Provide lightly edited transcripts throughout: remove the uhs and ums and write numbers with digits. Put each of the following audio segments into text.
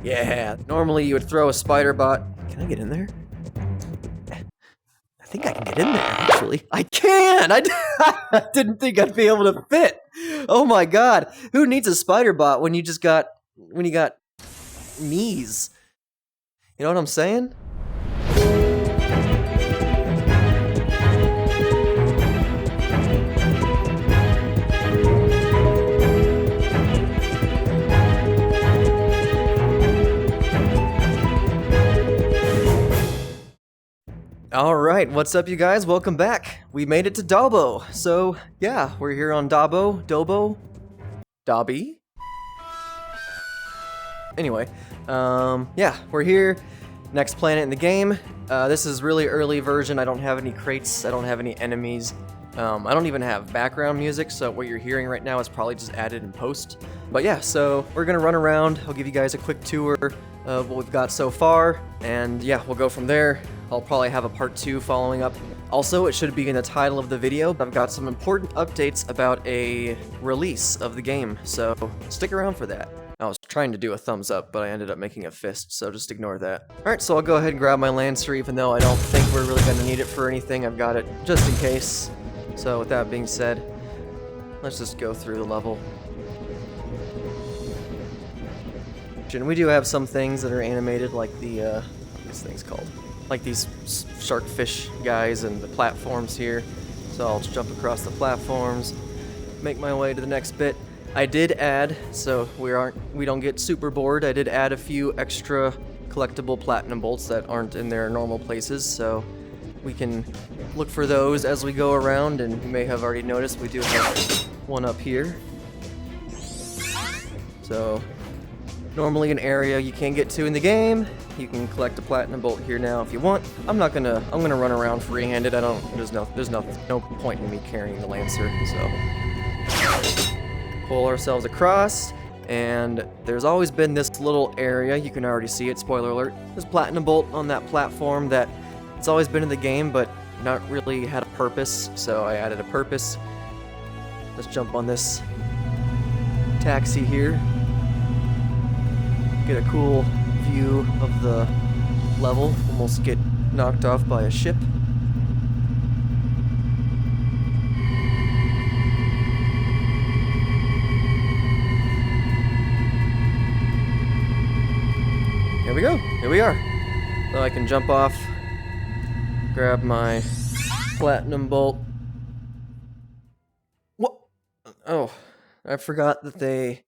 Yeah, normally you would throw a spider bot. Can I get in there? I think I can get in there, actually. I can! I didn't think I'd be able to fit. Oh my god. Who needs a spider bot when you got knees? You know what I'm saying? Alright, what's up you guys? Welcome back. We made it to Dobbo. So, yeah, we're here on Dobbo? Dobby? Anyway, yeah, we're here. Next planet in the game. This is really early version. I don't have any crates. I don't have any enemies. I don't even have background music, so what you're hearing right now is probably just added in post. But yeah, so we're gonna run around. I'll give you guys a quick tour of what we've got so far, and yeah, we'll go from there. I'll probably have a part 2 following up. Also, it should be in the title of the video, but I've got some important updates about a release of the game, so stick around for that. I was trying to do a thumbs up, but I ended up making a fist, so just ignore that. Alright, so I'll go ahead and grab my Lancer, even though I don't think we're really going to need it for anything. I've got it just in case. So with that being said, let's just go through the level. And we do have some things that are animated, like the, what's things called? Like these sharkfish guys and the platforms here. So I'll just jump across the platforms, make my way to the next bit. I did add, so we don't get super bored, I did add a few extra collectible platinum bolts that aren't in their normal places, so we can look for those as we go around, and you may have already noticed we do have one up here. So, normally an area you can't get to in the game. You can collect a platinum bolt here now if you want. I'm gonna run around free-handed. There's no point in me carrying the Lancer, so pull ourselves across, and there's always been this little area, you can already see it, spoiler alert, this platinum bolt on that platform that it's always been in the game but not really had a purpose, so I added a purpose. Let's jump on this taxi here, get a cool view of the level, almost get knocked off by a ship. Here we are. So I can jump off, grab my platinum bolt. What? Oh, I forgot that they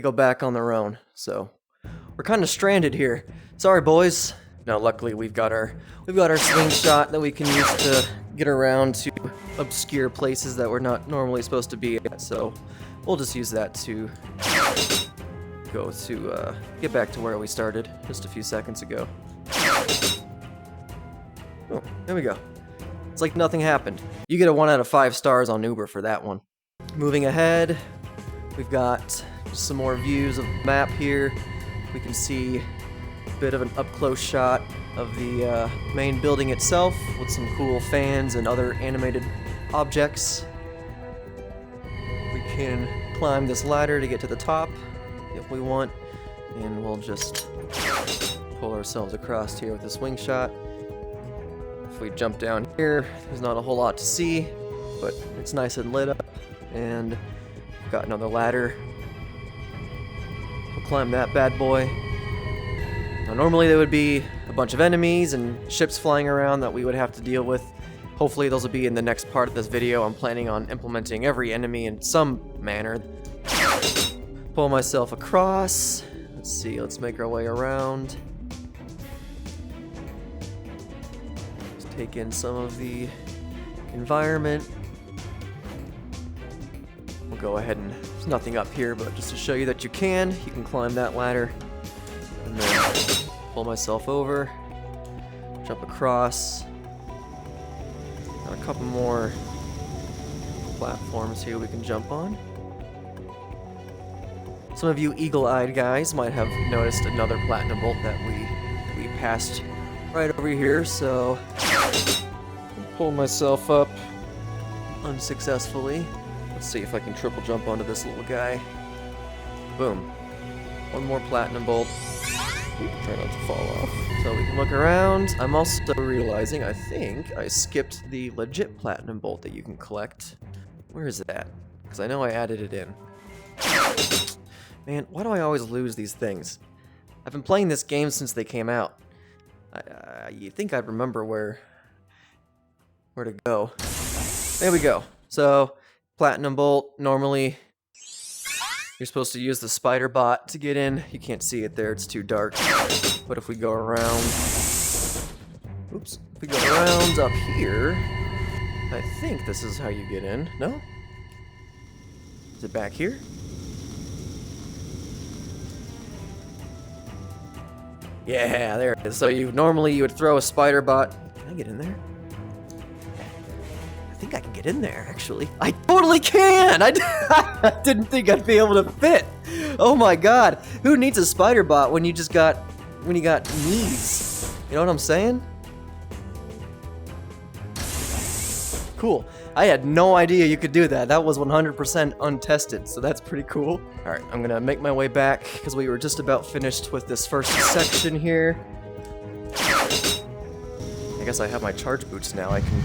go back on their own, so we're kind of stranded here. Sorry, boys. Now, luckily, we've got our slingshot that we can use to get around to obscure places that we're not normally supposed to be at, so we'll just use that to get back to where we started just a few seconds ago. Oh, there we go. It's like nothing happened. You get a 1 out of 5 stars on Uber for that one. Moving ahead, we've got some more views of the map here. We can see a bit of an up-close shot of the main building itself with some cool fans and other animated objects. We can climb this ladder to get to the top if we want, and we'll just pull ourselves across here with a swing shot. If we jump down here, there's not a whole lot to see, but it's nice and lit up, and we've got another ladder. We'll climb that bad boy. Now normally there would be a bunch of enemies and ships flying around that we would have to deal with. Hopefully those will be in the next part of this video. I'm planning on implementing every enemy in some manner. Pull myself across. Let's see, let's make our way around. Let's take in some of the environment. We'll go ahead and, there's nothing up here, but just to show you that you can climb that ladder. And then pull myself over, jump across. Got a couple more platforms here we can jump on. Some of you eagle-eyed guys might have noticed another platinum bolt that we passed right over here, so pull myself up unsuccessfully. Let's see if I can triple jump onto this little guy. Boom. One more platinum bolt. Try not to fall off. So we can look around. I'm also realizing, I think, I skipped the legit platinum bolt that you can collect. Where is that? Because I know I added it in. Man, why do I always lose these things? I've been playing this game since they came out. You'd think I'd remember where to go. There we go. So, platinum bolt, normally you're supposed to use the spider bot to get in. You can't see it there, it's too dark. But if we go around... Oops. If we go around up here, I think this is how you get in. No? Is it back here? Yeah, there it is. So normally you would throw a spider bot. Can I get in there? I think I can get in there, actually. I totally can! I didn't think I'd be able to fit. Oh my god. Who needs a spider bot when you got knees? You know what I'm saying? Cool. I had no idea you could do that. That was 100% untested, so that's pretty cool. Alright, I'm gonna make my way back, because we were just about finished with this first section here. I guess I have my charge boots now. I can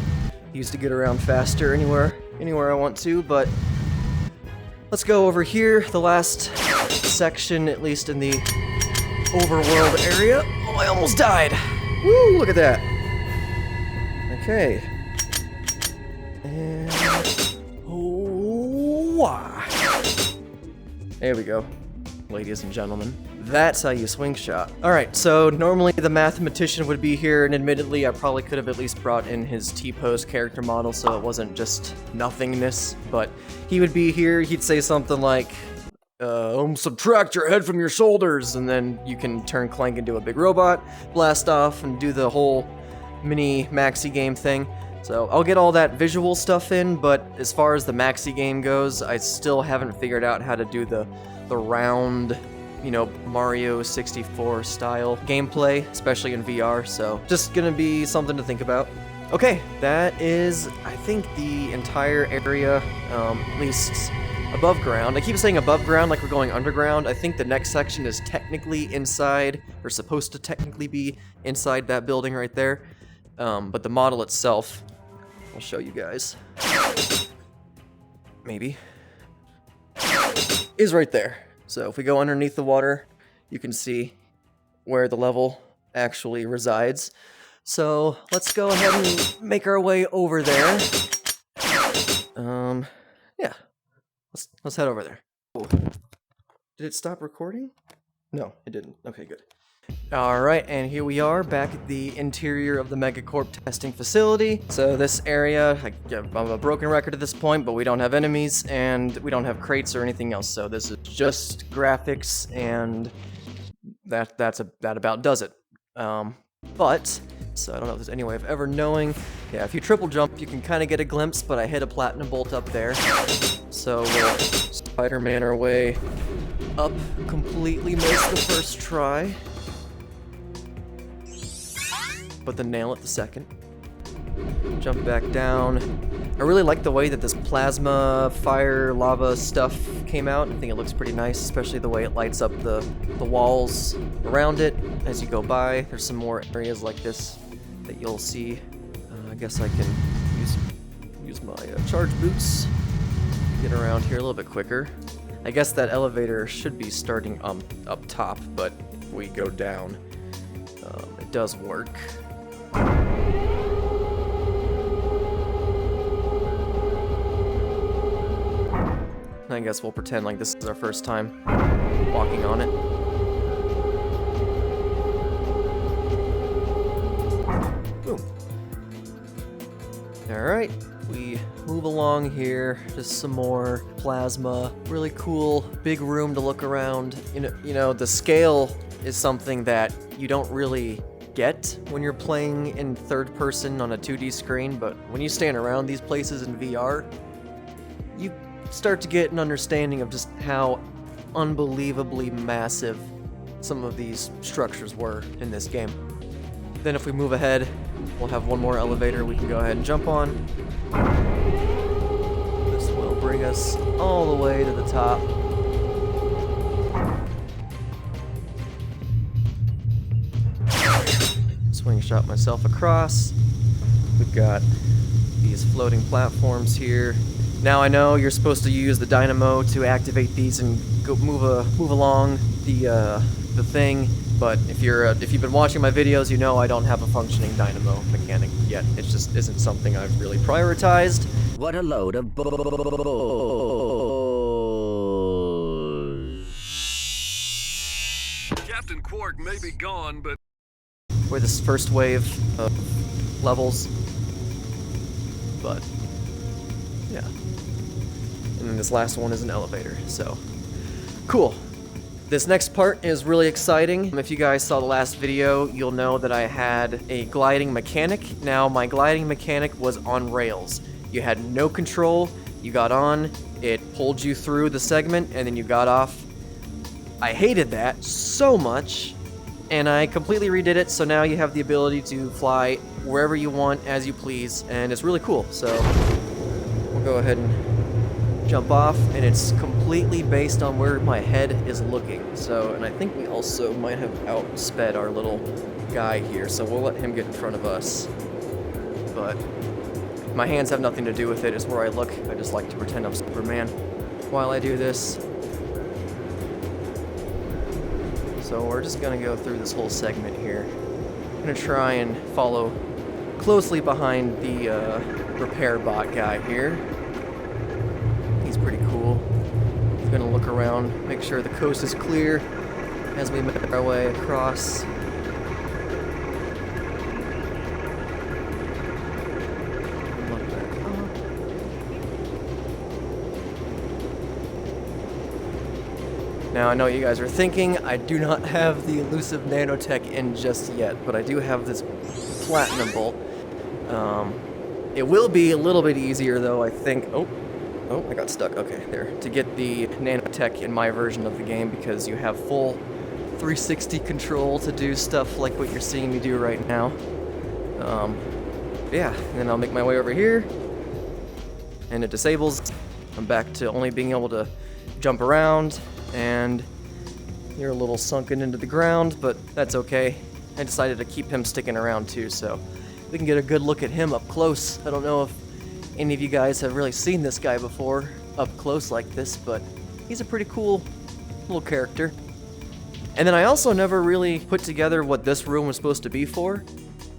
use to get around faster anywhere I want to, but let's go over here, the last section, at least in the overworld area. Oh, I almost died! Woo, look at that! Okay. And... oh, there we go, ladies and gentlemen. That's how you swing shot. Alright, so normally the mathematician would be here, and admittedly I probably could have at least brought in his T-pose character model so it wasn't just nothingness, but he would be here, he'd say something like, subtract your head from your shoulders, and then you can turn Clank into a big robot, blast off, and do the whole mini maxi game thing. So I'll get all that visual stuff in, but as far as the maxi game goes, I still haven't figured out how to do the round, you know, Mario 64 style gameplay, especially in VR, so just gonna be something to think about. Okay, that is, I think, the entire area, at least above ground. I keep saying above ground like we're going underground. I think the next section is technically inside, or supposed to technically be inside that building right there. But the model itself, I'll show you guys. Maybe. Is right there. So if we go underneath the water, you can see where the level actually resides. So let's go ahead and make our way over there. Yeah. Let's head over there. Oh. Did it stop recording? No, it didn't. Okay, good. Alright, and here we are back at the interior of the Megacorp testing facility. So this area, I'm a broken record at this point, but we don't have enemies, and we don't have crates or anything else, so this is just graphics, and that about does it. But, so I don't know if there's any way of ever knowing. Yeah, if you triple jump, you can kind of get a glimpse, but I hit a platinum bolt up there. So we'll Spider-Man our way up, completely missed the first try. But then nail it the second. Jump back down. I really like the way that this plasma, fire, lava stuff came out. I think it looks pretty nice, especially the way it lights up the walls around it as you go by. There's some more areas like this that you'll see. I guess I can use my charge boots. Get around here a little bit quicker. I guess that elevator should be starting up top, but if we go down, it does work. I guess we'll pretend like this is our first time walking on it. Boom. Alright, we move along here, just some more plasma. Really cool, big room to look around. You know, the scale is something that you don't really get when you're playing in third person on a 2D screen, but when you stand around these places in VR, you start to get an understanding of just how unbelievably massive some of these structures were in this game. Then if we move ahead, we'll have one more elevator we can go ahead and jump on. This will bring us all the way to the top. slingshot myself across. We've got these floating platforms here. Now I know you're supposed to use the dynamo to activate these and go move along the thing, but if you've been watching my videos, you know I don't have a functioning dynamo mechanic yet. It just isn't something I've really prioritized. What a load of bull. Captain Quark may be gone, but For this first wave of levels, but yeah. And then this last one is an elevator, so cool. This next part is really exciting. If you guys saw the last video, you'll know that I had a gliding mechanic. Now, my gliding mechanic was on rails. You had no control, you got on, it pulled you through the segment, and then you got off. I hated that so much, and I completely redid it, so now you have the ability to fly wherever you want, as you please, and it's really cool. So, we'll go ahead and jump off, and it's completely based on where my head is looking. So, and I think we also might have outsped our little guy here, so we'll let him get in front of us. But my hands have nothing to do with it. It's where I look. I just like to pretend I'm Superman while I do this. So we're just gonna go through this whole segment here. I'm gonna try and follow closely behind the repair bot guy here. He's pretty cool. We're gonna look around, make sure the coast is clear as we make our way across. Look back up. Now I know what you guys are thinking, I do not have the elusive nanotech in just yet, but I do have this platinum bolt. It will be a little bit easier though, I think. Oh, I got stuck. Okay, there. To get the nanotech in my version of the game, because you have full 360 control to do stuff like what you're seeing me do right now. Yeah, and then I'll make my way over here, and it disables. I'm back to only being able to jump around, and you're a little sunken into the ground, but that's okay. I decided to keep him sticking around too, so we can get a good look at him up close. I don't know if any of you guys have really seen this guy before up close like this, but he's a pretty cool little character. And then I also never really put together what this room was supposed to be for.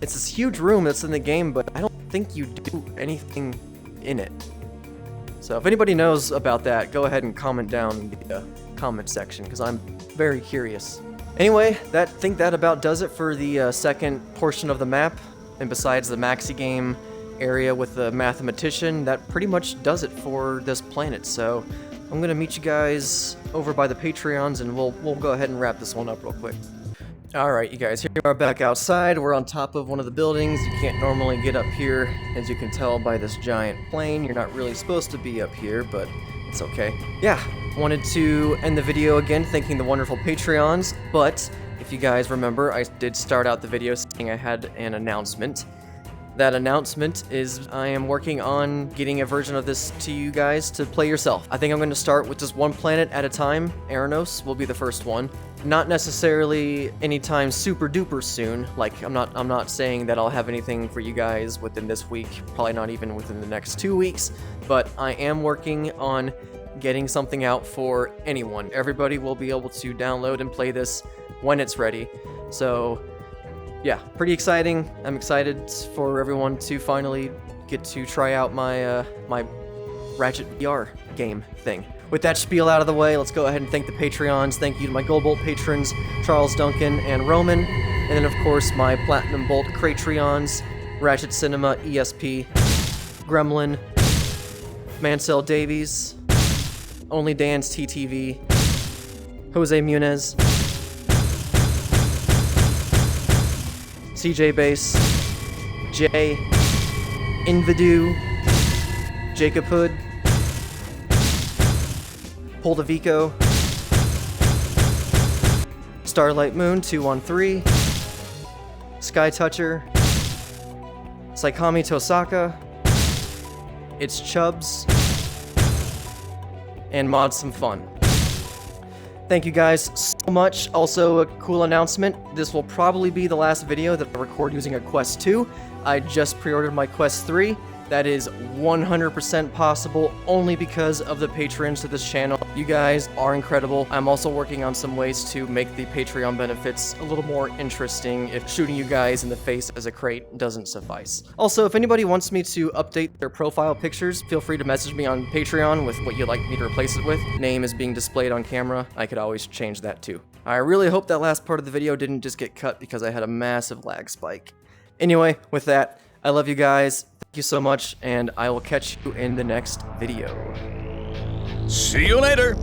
It's this huge room that's in the game, but I don't think you do anything in it. So if anybody knows about that, go ahead and comment down in the comment section, because I'm very curious. Anyway, I think that about does it for the second portion of the map. And besides the maxi game area with the mathematician, that pretty much does it for this planet. So I'm gonna meet you guys over by the Patreons, and we'll go ahead and wrap this one up real quick. Alright, you guys, here we are back outside. We're on top of one of the buildings. You can't normally get up here, as you can tell by this giant plane. You're not really supposed to be up here, but it's okay. Yeah, wanted to end the video again thanking the wonderful Patreons, but if you guys remember, I did start out the video saying I had an announcement. That announcement is I am working on getting a version of this to you guys to play yourself. I think I'm going to start with just one planet at a time. Aranos will be the first one. Not necessarily anytime super duper soon. Like, I'm not saying that I'll have anything for you guys within this week, probably not even within the next 2 weeks, but I am working on getting something out for anyone. Everybody will be able to download and play this when it's ready. So yeah, pretty exciting. I'm excited for everyone to finally get to try out my my Ratchet VR game thing. With that spiel out of the way, let's go ahead and thank the Patreons. Thank you to my Gold Bolt patrons, Charles Duncan and Roman. And then, of course, my Platinum Bolt Cratreons, Ratchet Cinema, ESP, Gremlin, Mansell Davies, Only Dan's TTV, Jose Munez, CJ Base, Jay, Invidu, Jacob Hood, Poldavico, Starlight Moon 213, Sky Toucher, Saikami Tosaka, It's Chubbs, and Mod Some Fun. Thank you guys so much. Also, a cool announcement. This will probably be the last video that I record using a Quest 2. I just pre-ordered my Quest 3. That is 100% possible only because of the patrons to this channel. You guys are incredible. I'm also working on some ways to make the Patreon benefits a little more interesting if shooting you guys in the face as a crate doesn't suffice. Also, if anybody wants me to update their profile pictures, feel free to message me on Patreon with what you'd like me to replace it with. Name is being displayed on camera. I could always change that too. I really hope that last part of the video didn't just get cut because I had a massive lag spike. Anyway, with that, I love you guys. Thank you so much, and I will catch you in the next video. see you later.